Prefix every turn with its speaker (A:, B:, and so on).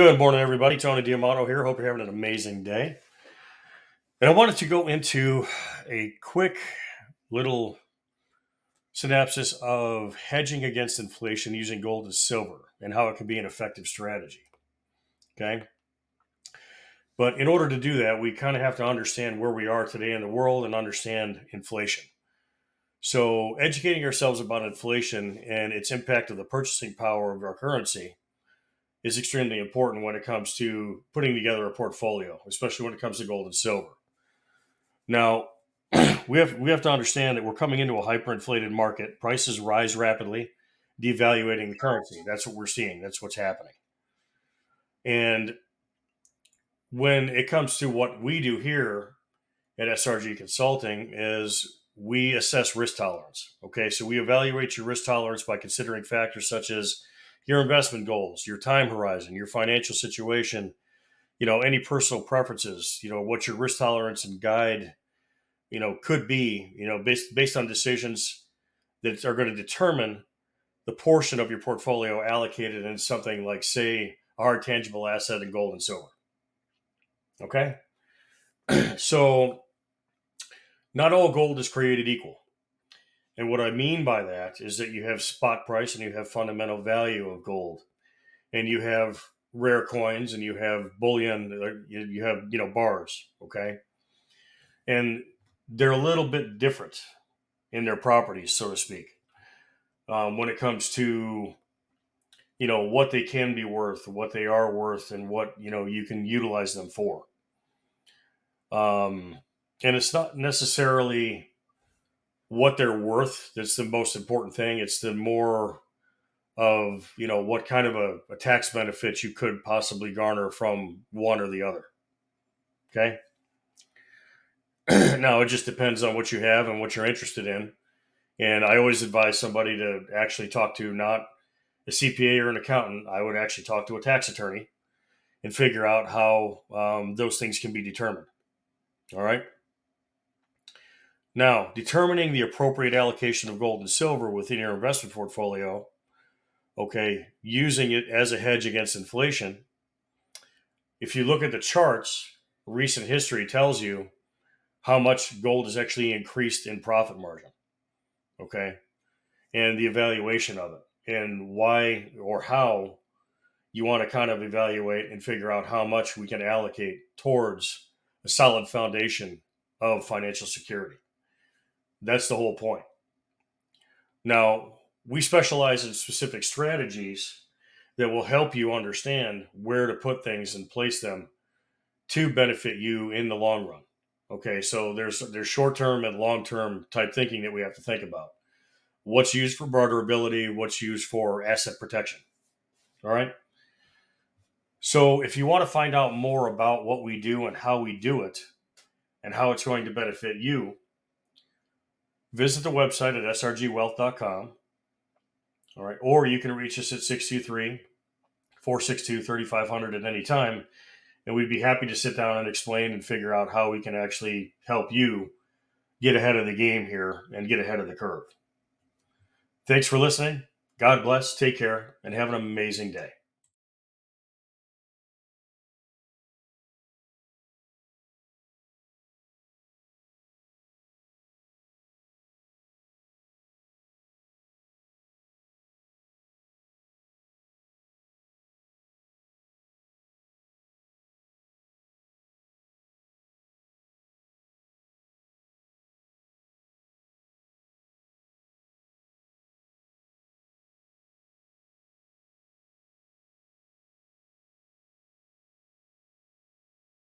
A: Good morning, everybody. Tonydamato here. Hope you're having an amazing day. And I wanted to go into a quick little synopsis of hedging against inflation using gold and silver and how it can be an effective strategy. Okay. But in order to do that, we kind of have to understand where we are today in the world and understand inflation. So, educating ourselves about inflation and its impact of the purchasing power of our currency is extremely important when it comes to putting together a portfolio, especially when it comes to gold and silver. Now, we have to understand that we're coming into a hyperinflated market. Prices rise rapidly, devaluating the currency. That's what we're seeing. That's what's happening. And when it comes to what we do here at SRG Consulting is we assess risk tolerance. Okay, so we evaluate your risk tolerance by considering factors such as your investment goals, your time horizon, your financial situation, any personal preferences, what your risk tolerance and guide, could be, based on decisions that are going to determine the portion of your portfolio allocated in something like, say, a hard tangible asset in gold and silver. Okay. So not all gold is created equal. And what I mean by that is that you have spot price and you have fundamental value of gold, and you have rare coins and you have bullion, you have, bars. Okay. And they're a little bit different in their properties, so to speak, when it comes to what they can be worth, what they are worth, and what you can utilize them for. And it's not necessarily what they're worth that's the most important thing. It's the more of what kind of a tax benefit you could possibly garner from one or the other. Okay. Now it just depends on what you have and what you're interested in. And I always advise somebody to actually talk to not a CPA or an accountant. I would actually talk to a tax attorney and figure out how those things can be determined. All right. Now, determining the appropriate allocation of gold and silver within your investment portfolio, okay, using it as a hedge against inflation. If you look at the charts, recent history tells you how much gold has actually increased in profit margin. Okay. And the evaluation of it and why or how you want to kind of evaluate and figure out how much we can allocate towards a solid foundation of financial security. That's the whole point. Now, we specialize in specific strategies that will help you understand where to put things and place them to benefit you in the long run. Okay, so there's short-term and long-term type thinking that we have to think about. What's used for barterability, what's used for asset protection. All right. So if you want to find out more about what we do and how we do it and how it's going to benefit you, visit the website at srgwealth.com. All right. Or you can reach us at 623-462-3500 at any time. And we'd be happy to sit down and explain and figure out how we can actually help you get ahead of the game here and get ahead of the curve. Thanks for listening. God bless. Take care and have an amazing day.